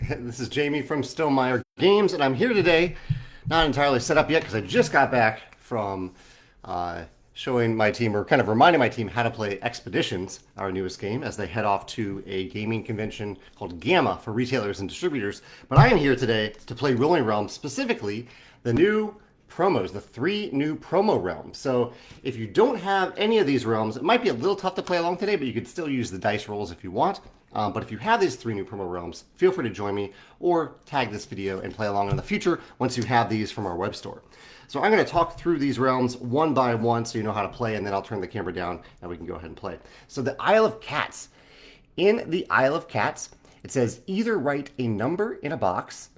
This is Jamie from Stonemeyer Games, and I'm here today, not entirely set up yet because I just got back from showing my team, or kind of reminding my team how to play Expeditions, our newest game, as they head off to a gaming convention called Gamma for retailers and distributors. But I am here today to play Rolling Realms, specifically the new promos, the 3 new promo realms. So if you don't have any of these realms, it might be a little tough to play along today, but you could still use the dice rolls if you want. But if you have these 3 new promo realms, feel free to join me or tag this video and play along in the future once you have these from our web store. So I'm going to talk through these realms one by one so you know how to play, and then I'll turn the camera down and we can go ahead and play. So the Isle of Cats. In the Isle of Cats, it says either write a number in a box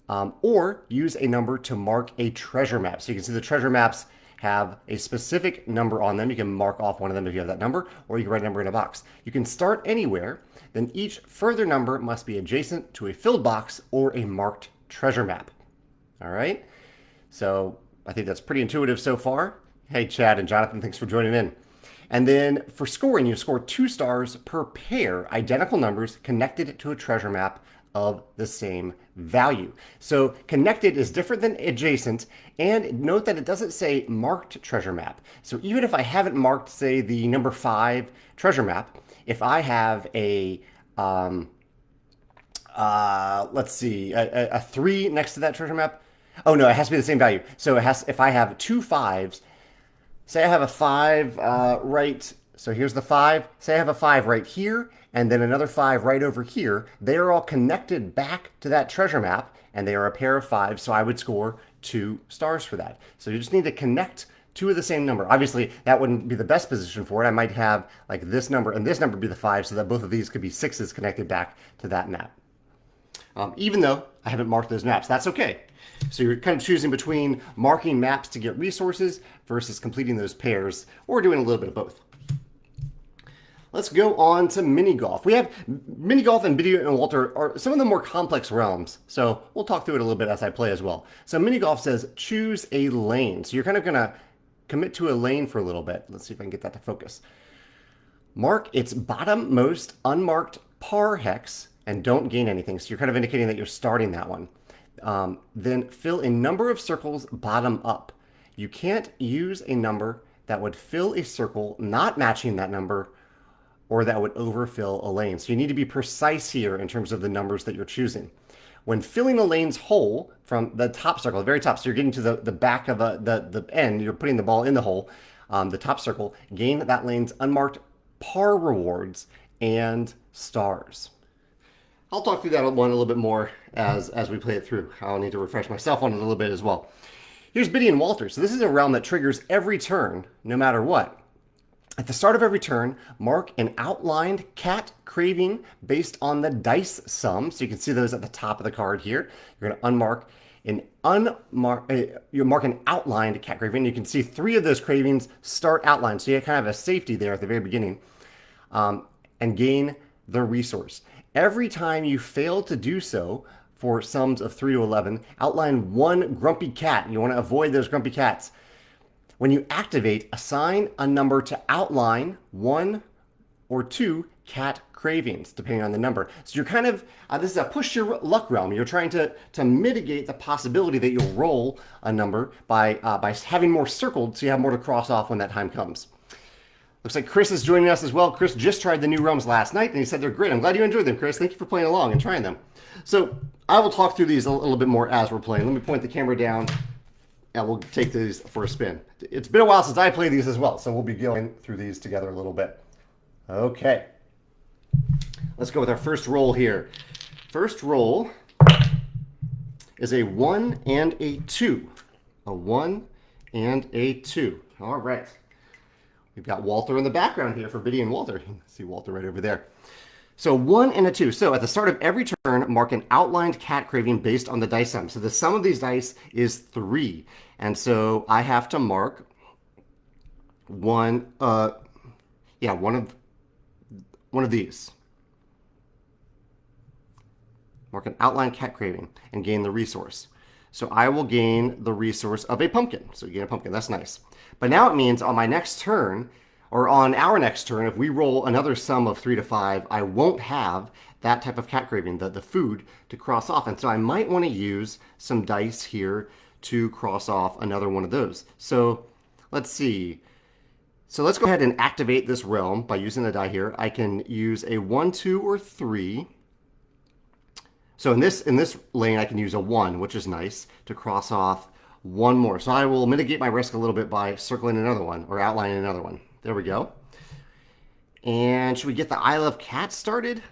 or use a number to mark a treasure map. So you can see the treasure maps have a specific number on them. You can mark off one of them if you have that number, or you can write a number in a box. You can start anywhere, then each further number must be adjacent to a filled box or a marked treasure map. All right, so I think that's pretty intuitive so far. Hey, Chad and Jonathan, thanks for joining in. And then for scoring, you score 2 stars per pair, identical numbers connected to a treasure map of the same value. So connected is different than adjacent, and note that it doesn't say marked treasure map. So even if I haven't marked, say, the number 5 treasure map, if I have a let's see, a 3 next to that treasure map, oh no, it has to be the same value. So it has, if I have 2 5s, say I have a 5 right, so here's the 5, say I have a 5 right here, and then another 5 right over here, they are all connected back to that treasure map, and they are a pair of 5s, so I would score 2 stars for that. So you just need to connect 2 of the same number. Obviously, that wouldn't be the best position for it. I might have like this number and this number be the 5, so that both of these could be 6s connected back to that map. Even though I haven't marked those maps, that's okay. So you're kind of choosing between marking maps to get resources versus completing those pairs, or doing a little bit of both. Let's go on to Minigolf. We have Minigolf and Biddy and Walter are some of the more complex realms, so we'll talk through it a little bit as I play as well. So Minigolf says choose a lane. So you're kind of going to commit to a lane for a little bit. Let's see if I can get that to focus. Mark its bottommost unmarked par hex and don't gain anything. So you're kind of indicating that you're starting that one. Then fill a number of circles bottom up. You can't use a number that would fill a circle not matching that number, or that would overfill a lane. So you need to be precise here in terms of the numbers that you're choosing. When filling a lane's hole from the top circle, the very top, so you're getting to the back of the end, you're putting the ball in the hole, the top circle, gain that lane's unmarked par rewards and stars. I'll talk through that one a little bit more as we play it through. I'll need to refresh myself on it a little bit as well. Here's Biddy and Walter. So this is a realm that triggers every turn, no matter what. At the start of every turn, mark an outlined cat craving based on the dice sum. So you can see those at the top of the card here. You're going to you mark an outlined cat craving. You can see 3 of those cravings start outlined. So you kind of have a safety there at the very beginning, and gain the resource. Every time you fail to do so for sums of 3 to 11, outline 1 grumpy cat. You want to avoid those grumpy cats. When you activate, assign a number to outline 1 or 2 cat cravings, depending on the number. So you're kind of, this is a push your luck realm. You're trying to mitigate the possibility that you'll roll a number by having more circled so you have more to cross off when that time comes. Looks like Chris is joining us as well. Chris just tried the new realms last night, and he said they're great. I'm glad you enjoyed them, Chris. Thank you for playing along and trying them. So I will talk through these a little bit more as we're playing. Let me point the camera down, and we'll take these for a spin. It's been a while since I played these as well, so we'll be going through these together a little bit. Okay. Let's go with our first roll here. First roll is a 1 and a 2. A 1 and a 2. All right. We've got Walter in the background here for Biddy and Walter. You can see Walter right over there. So 1 and a 2. So at the start of every turn, mark an outlined cat craving based on the dice sum. So the sum of these dice is 3. And so I have to mark one of these. Mark an outlined cat craving and gain the resource. So I will gain the resource of a pumpkin. So you gain a pumpkin. That's nice. But now it means on my next turn, or on our next turn, if we roll another sum of 3 to 5, I won't have that type of cat craving, the food, to cross off. And so I might want to use some dice here to cross off another one of those. So let's see. So let's go ahead and activate this realm by using the die here. I can use a 1, 2, or 3. So in this lane, I can use a 1, which is nice, to cross off one more. So I will mitigate my risk a little bit by circling another one or outlining another one. There we go. And should we get the Isle of Cats started?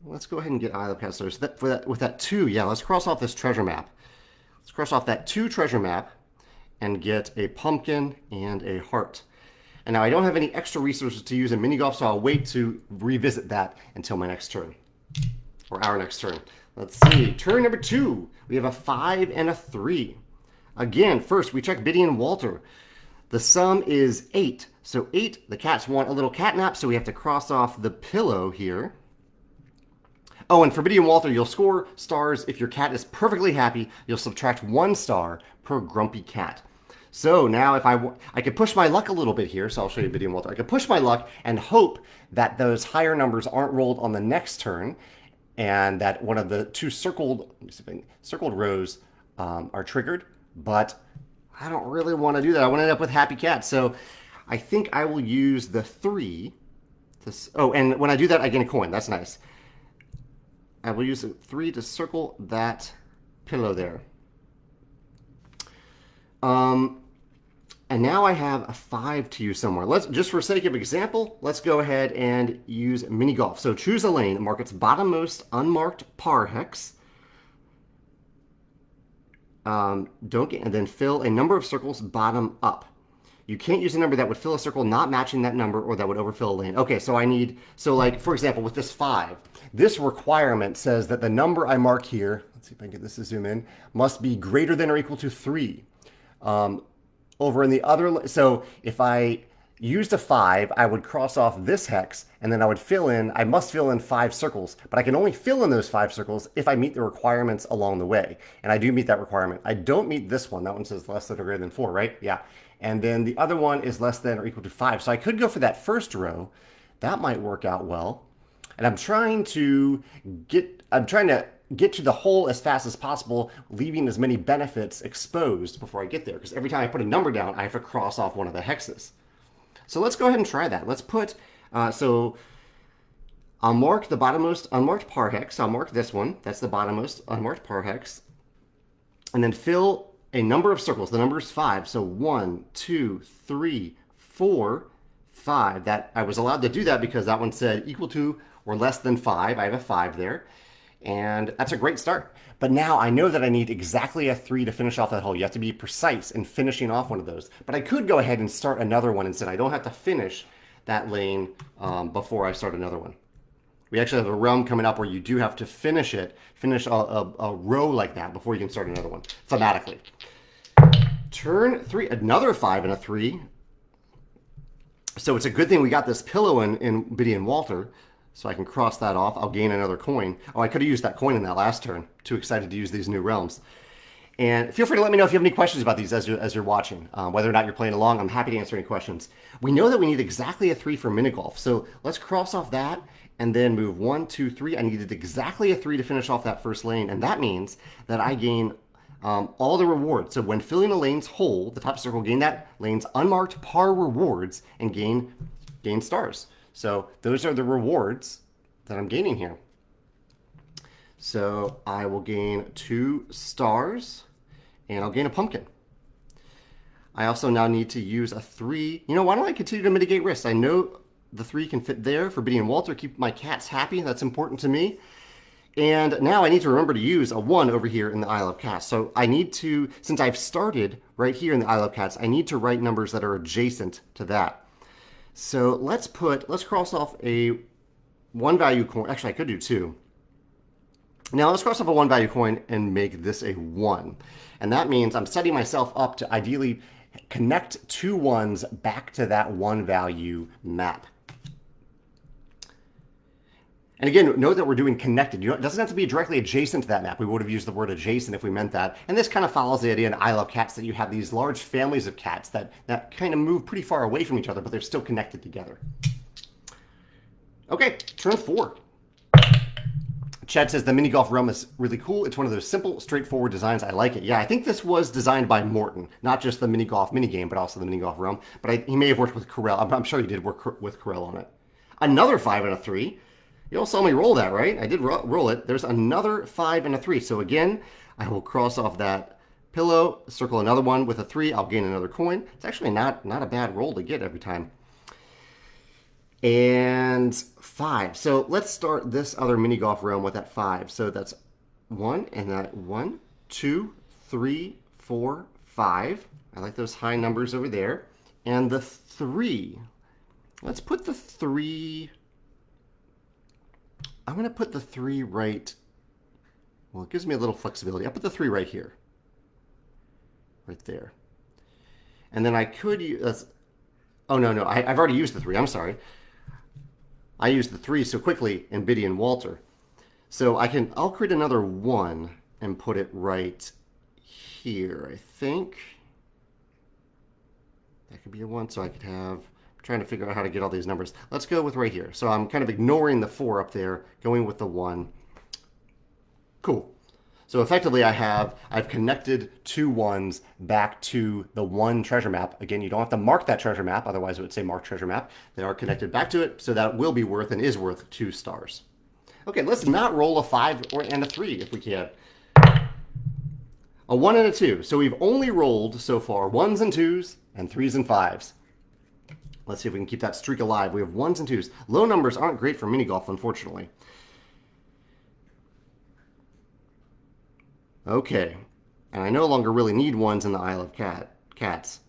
Let's go ahead and get Isle of Cats started. So with that 2, yeah, let's cross off this treasure map. Let's cross off that 2 treasure map and get a pumpkin and a heart. And now I don't have any extra resources to use in Minigolf, so I'll wait to revisit that until my next turn, or our next turn. Let's see, turn number 2. We have a 5 and a 3. Again, first we check Biddy and Walter. The sum is 8. So 8, the cats want a little cat nap, so we have to cross off the pillow here. Oh, and for Biddy and Walter, you'll score stars if your cat is perfectly happy. You'll subtract 1 star per grumpy cat. So now if I could push my luck a little bit here, so I'll show you Biddy and Walter. I could push my luck and hope that those higher numbers aren't rolled on the next turn and that one of the 2 circled rows are triggered. But I don't really want to do that. I want to end up with happy cats. So I think I will use the 3. Oh, and when I do that, I gain a coin. That's nice. I will use the 3 to circle that pillow there. And now I have a 5 to use somewhere. Let's, just for sake of example, let's go ahead and use Minigolf. So choose a lane, mark its bottommost unmarked par hex. And then fill a number of circles bottom up. You can't use a number that would fill a circle not matching that number or that would overfill a lane. Okay, so like for example, with this 5, this requirement says that the number I mark here, let's see if I can get this to zoom in, must be greater than or equal to 3. Over in the other, so if I used a 5, I would cross off this hex, and then I must fill in 5 circles, but I can only fill in those 5 circles if I meet the requirements along the way. And I do meet that requirement. I don't meet this one. That one says less than or greater than 4, right? Yeah. And then the other one is less than or equal to 5. So I could go for that first row. That might work out well. And I'm trying to get to the hole as fast as possible, leaving as many benefits exposed before I get there. Because every time I put a number down, I have to cross off one of the hexes. So let's go ahead and try that. Let's put, so I'll mark the bottommost unmarked par hex. I'll mark this one. That's the bottommost unmarked par hex. And then fill a number of circles. The number is 5. So 1, 2, 3, 4, 5. That I was allowed to do that because that one said equal to or less than 5. I have a 5 there. And that's a great start. But now I know that I need exactly a 3 to finish off that hole. You have to be precise in finishing off one of those. But I could go ahead and start another one instead. I don't have to finish that lane before I start another one. We actually have a realm coming up where you do have to finish a row like that before you can start another one, thematically. Turn 3, another 5 and a 3. So it's a good thing we got this pillow in Biddy and Walter. So I can cross that off. I'll gain another coin. Oh, I could have used that coin in that last turn. Too excited to use these new realms. And feel free to let me know if you have any questions about these as you're watching. Whether or not you're playing along, I'm happy to answer any questions. We know that we need exactly a 3 for Minigolf. So let's cross off that and then move 1, 2, 3. I needed exactly a 3 to finish off that first lane. And that means that I gain all the rewards. So when filling a lane's hole, the top circle, gain that lane's unmarked par rewards and gain stars. So those are the rewards that I'm gaining here. So I will gain 2 stars and I'll gain a pumpkin. I also now need to use a 3. You know, why don't I continue to mitigate risks? I know the 3 can fit there for Biddy and Walter, keep my cats happy. That's important to me. And now I need to remember to use a 1 over here in the Isle of Cats. So I need to, since I've started right here in the Isle of Cats, I need to write numbers that are adjacent to that. So let's cross off a 1 value coin. Actually, I could do 2. Now let's cross off a 1 value coin and make this a 1. And that means I'm setting myself up to ideally connect 2 1s back to that 1 value map. And again, note that we're doing connected. It doesn't have to be directly adjacent to that map. We would have used the word adjacent if we meant that. And this kind of follows the idea in Isle of Cats that you have these large families of cats that kind of move pretty far away from each other, but they're still connected together. Okay, turn 4. Chad says the mini golf realm is really cool. It's one of those simple, straightforward designs. I like it. Yeah, I think this was designed by Morton, not just the mini golf mini game, but also the mini golf realm. But he may have worked with Carell. I'm sure he did work with Carell on it. Another 5 and a 3. You all saw me roll that, right? I did roll it. There's another 5 and a 3. So again, I will cross off that pillow, circle another one with a 3. I'll gain another coin. It's actually not a bad roll to get every time. And 5. So let's start this other mini golf realm with that 5. So that's 1 and that 1, 2, 3, 4, 5. I like those high numbers over there. And the 3. Let's put the 3. I'm going to put the 3 right. Well, it gives me a little flexibility. I'll put the 3 right here. Right there. And then I could use. Oh, no. I've already used the 3. I'm sorry. I used the 3 so quickly in Biddy and Walter. So I'll create another 1 and put it right here, I think. That could be a 1, so I could have, I'm trying to figure out how to get all these numbers. Let's go with right here. So I'm kind of ignoring the 4 up there, going with the 1. Cool. So effectively I've connected 2 1s back to the 1 treasure map. Again, you don't have to mark that treasure map, otherwise it would say mark treasure map. They are connected back to it, so that will be worth and is worth 2 stars. Okay, let's not roll a 5 and a 3 if we can. A 1 and a 2. So we've only rolled so far 1s and 2s and 3s and 5s. Let's see if we can keep that streak alive. We have 1s and 2s. Low numbers aren't great for mini golf, unfortunately. Okay, and I no longer really need 1s in the Isle of Cats.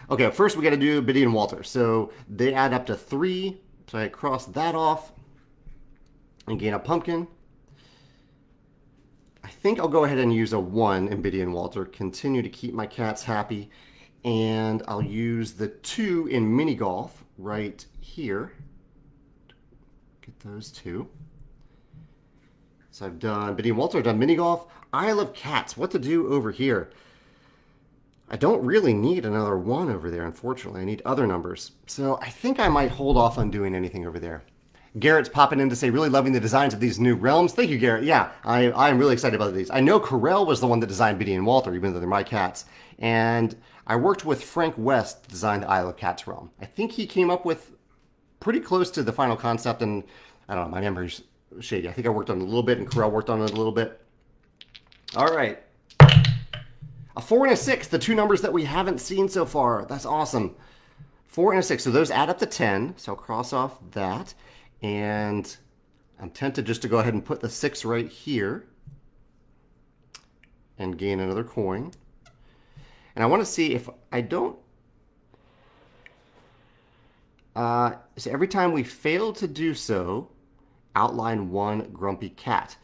Okay, first we got to do Biddy and Walter. So they add up to 3. So I cross that off and gain a pumpkin. I think I'll go ahead and use a 1 in Biddy and Walter. Continue to keep my cats happy. And I'll use the 2 in mini golf right here. Get those 2. So I've done Biddy and Walter, I've done mini golf. Isle of Cats, what to do over here? I don't really need another 1 over there, unfortunately. I need other numbers. So I think I might hold off on doing anything over there. Garrett's popping in to say, really loving the designs of these new realms. Thank you, Garrett. Yeah, I'm really excited about these. I know Carell was the one that designed Biddy and Walter, even though they're my cats. And I worked with Frank West to design the Isle of Cats realm. I think he came up with pretty close to the final concept, and I don't know, my memory's shady. I think I worked on it a little bit, and Carell worked on it a little bit. All right. A 4 and a 6, the 2 numbers that we haven't seen so far. That's awesome. 4 and a 6, so those add up to 10. So I'll cross off that. And I'm tempted just to go ahead and put the 6 right here and gain another coin. And I want to see if I don't... so every time we fail to do so, outline 1 grumpy cat.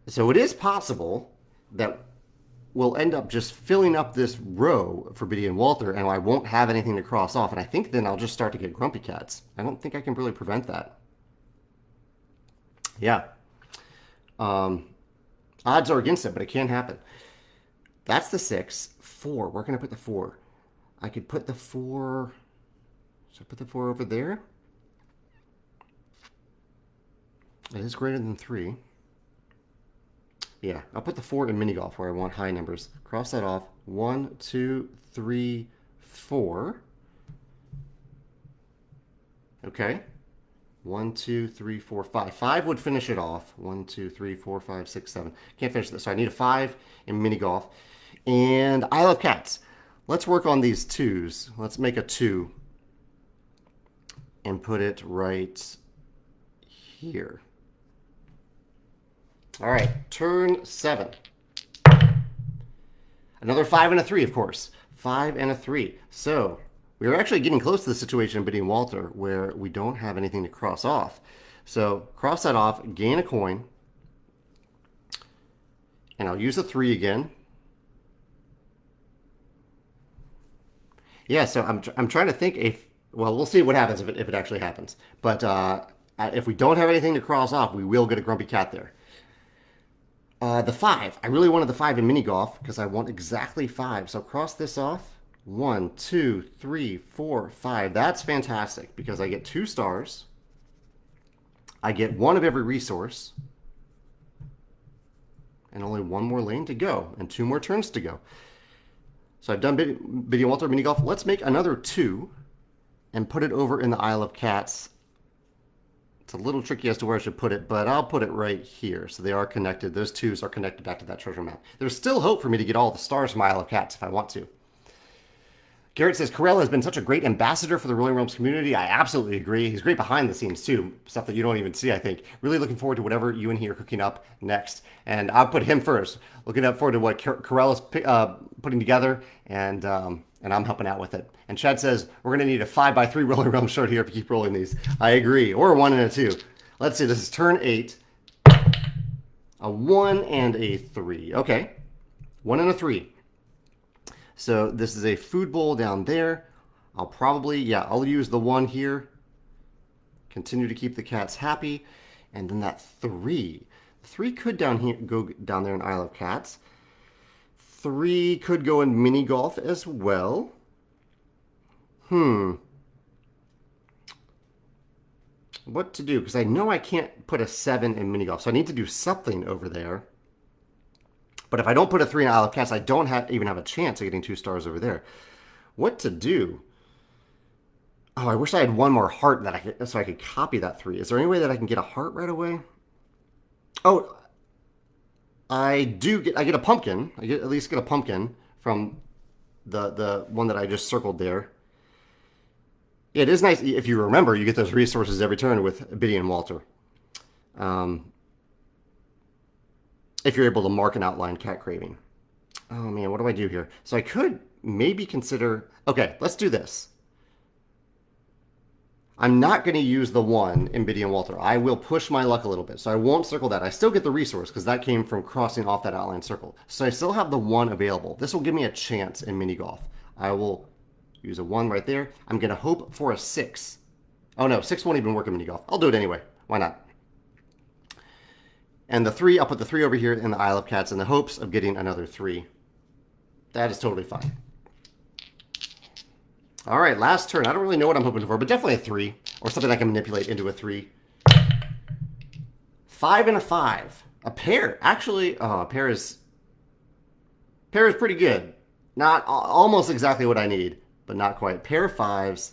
So it is possible that we'll end up just filling up this row for Biddy and Walter, and I won't have anything to cross off. And I think then I'll just start to get grumpy cats. I don't think I can really prevent that. Yeah. Odds are against it, but it can happen. That's the 6. 4. Where can I put the 4? I could put the 4... Should I put the 4 over there? It is greater than 3. Yeah, I'll put the 4 in mini golf where I want high numbers. Cross that off. 1, 2, 3, 4. Okay. 1, 2, 3, 4, 5. 5 would finish it off. 1, 2, 3, 4, 5, 6, 7. Can't finish this. So I need a 5 in mini golf. And Isle of Cats. Let's work on these 2s. Let's make a 2 and put it right here. All right, turn 7. Another 5 and a 3, of course. 5 and a 3. So we're actually getting close to the situation in Biddy and Walter where we don't have anything to cross off. So cross that off, gain a coin, and I'll use a 3 again. Yeah, so I'm trying to think if, well, we'll see what happens if it actually happens. But if we don't have anything to cross off, we will get a grumpy cat there. The 5. I really wanted the 5 in mini golf because I want exactly 5. So cross this off. 1, 2, 3, 4, 5. That's fantastic because I get 2 stars. I get one of every resource and only one more lane to go and 2 more turns to go. So I've done Biddy and Walter Minigolf. Let's make another 2 and put it over in the Isle of Cats. It's a little tricky as to where I should put it, but I'll put it right here. So they are connected. Those 2s are connected back to that treasure map. There's still hope for me to get all the stars from Isle of Cats if I want to. Garrett says, Corell has been such a great ambassador for the Rolling Realms community. I absolutely agree. He's great behind the scenes, too. Stuff that you don't even see, I think. Really looking forward to whatever you and he are cooking up next. And I'll put him first. Looking forward to what Corell is putting together, and I'm helping out with it. And Chad says, we're going to need a 5x3 Rolling Realms shirt here if you keep rolling these. I agree. Or a 1 and a 2. Let's see. This is turn 8. A 1 and a 3. Okay. 1 and a 3. So this is a food bowl down there. I'll probably, I'll use the 1 here. Continue to keep the cats happy. And then that 3. 3 could go down there in Isle of Cats. 3 could go in Minigolf as well. What to do? Because I know I can't put a 7 in Minigolf. So I need to do something over there. But if I don't put a 3 in Isle of Cats, I don't even have a chance of getting 2 stars over there. What to do? Oh, I wish I had 1 more heart so I could copy that 3. Is there any way that I can get a heart right away? Oh, I get a pumpkin. I at least get a pumpkin from the one that I just circled there. Yeah, it is nice. If you remember, you get those resources every turn with Biddy and Walter. If you're able to mark and outline cat craving. Oh man, what do I do here? So I could maybe consider, okay, let's do this. I'm not going to use the 1 in Biddy and Walter. I will push my luck a little bit. So I won't circle that. I still get the resource because that came from crossing off that outline circle. So I still have the 1 available. This will give me a chance in Minigolf. I will use a 1 right there. I'm going to hope for a 6. Oh no, 6 won't even work in Minigolf. I'll do it anyway. Why not? And the 3, I'll put the 3 over here in the Isle of Cats in the hopes of getting another 3. That is totally fine. All right, last turn. I don't really know what I'm hoping for, but definitely a 3 or something I can manipulate into a 3. 5 and a 5. A pair. Actually, a pair is pretty good. Not almost exactly what I need, but not quite. Pair of 5s.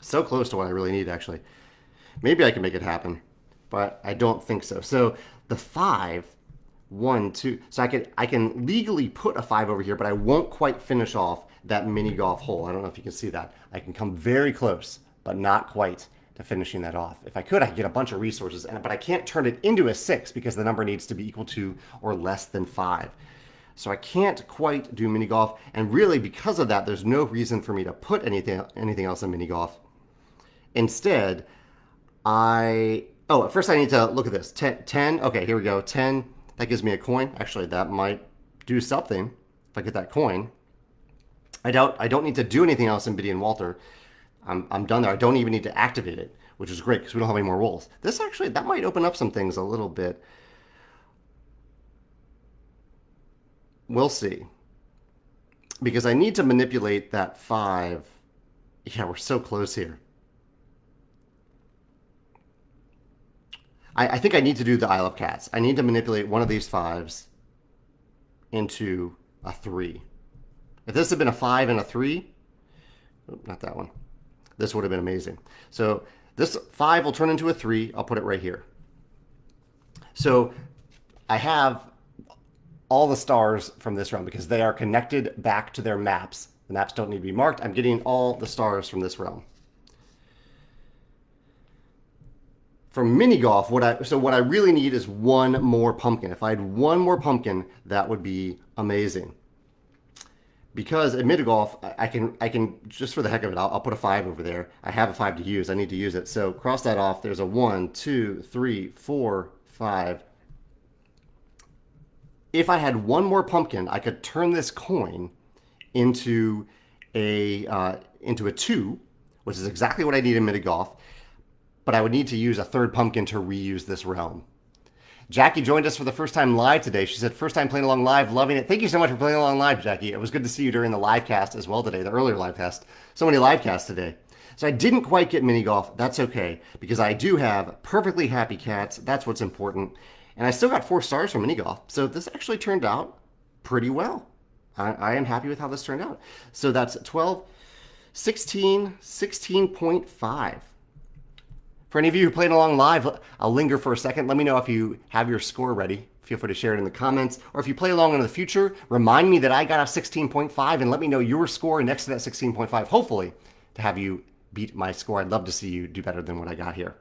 So close to what I really need, actually. Maybe I can make it happen. But I don't think so. So the 5, 1, 2. So I can legally put a 5 over here, but I won't quite finish off that mini golf hole. I don't know if you can see that. I can come very close, but not quite to finishing that off. If I could, I could get a bunch of resources, but I can't turn it into a 6 because the number needs to be equal to or less than 5. So I can't quite do mini golf, and really because of that, there's no reason for me to put anything else in mini golf. Instead, at first I need to look at this. 10, okay, here we go. 10, that gives me a coin. Actually, that might do something if I get that coin. I don't need to do anything else in Biddy and Walter. I'm done there. I don't even need to activate it, which is great because we don't have any more rolls. That might open up some things a little bit. We'll see. Because I need to manipulate that 5. Yeah, we're so close here. I think I need to do the Isle of Cats. I need to manipulate one of these 5s into a 3. If this had been a 5 and a 3, not that one, this would have been amazing. So this 5 will turn into a 3. I'll put it right here. So I have all the stars from this realm because they are connected back to their maps. The maps don't need to be marked. I'm getting all the stars from this realm. For Minigolf, what I really need is 1 more pumpkin. If I had 1 more pumpkin, that would be amazing. Because at Minigolf, I can just for the heck of it, I'll put a 5 over there. I have a 5 to use. I need to use it. So cross that off. There's a 1, 2, 3, 4, 5. If I had 1 more pumpkin, I could turn this coin into a 2, which is exactly what I need in Minigolf. But I would need to use a 3rd pumpkin to reuse this realm. Jackie joined us for the first time live today. She said, first time playing along live, loving it. Thank you so much for playing along live, Jackie. It was good to see you during the live cast as well today, the earlier live cast. So many live casts today. So I didn't quite get mini golf. That's okay, because I do have perfectly happy cats. That's what's important. And I still got 4 stars from mini golf. So this actually turned out pretty well. I am happy with how this turned out. So that's 12, 16, 16.5. For any of you who played along live, I'll linger for a second. Let me know if you have your score ready. Feel free to share it in the comments. Or if you play along in the future, remind me that I got a 16.5 and let me know your score next to that 16.5. Hopefully, to have you beat my score. I'd love to see you do better than what I got here.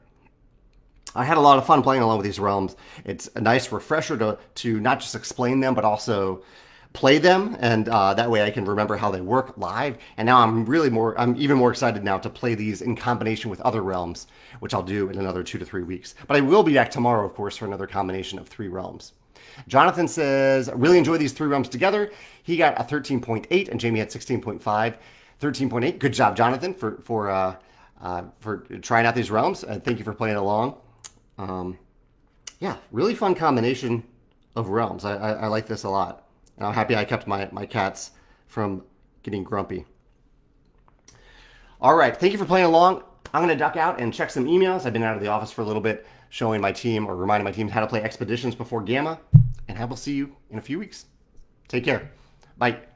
I had a lot of fun playing along with these realms. It's a nice refresher to not just explain them, but also play them, and that way I can remember how they work live. And now I'm even more excited now to play these in combination with other realms, which I'll do in another 2 to 3 weeks. But I will be back tomorrow, of course, for another combination of 3 realms. Jonathan says, really enjoy these 3 realms together. He got a 13.8 and Jamie had 16.5. 13.8. Good job, Jonathan, for trying out these realms. Thank you for playing along. Yeah, really fun combination of realms. I like this a lot. And I'm happy I kept my cats from getting grumpy. All right, thank you for playing along. I'm going to duck out and check some emails. I've been out of the office for a little bit, showing my team or reminding my team how to play expeditions before Gamma. And I will see you in a few weeks. Take care. Bye.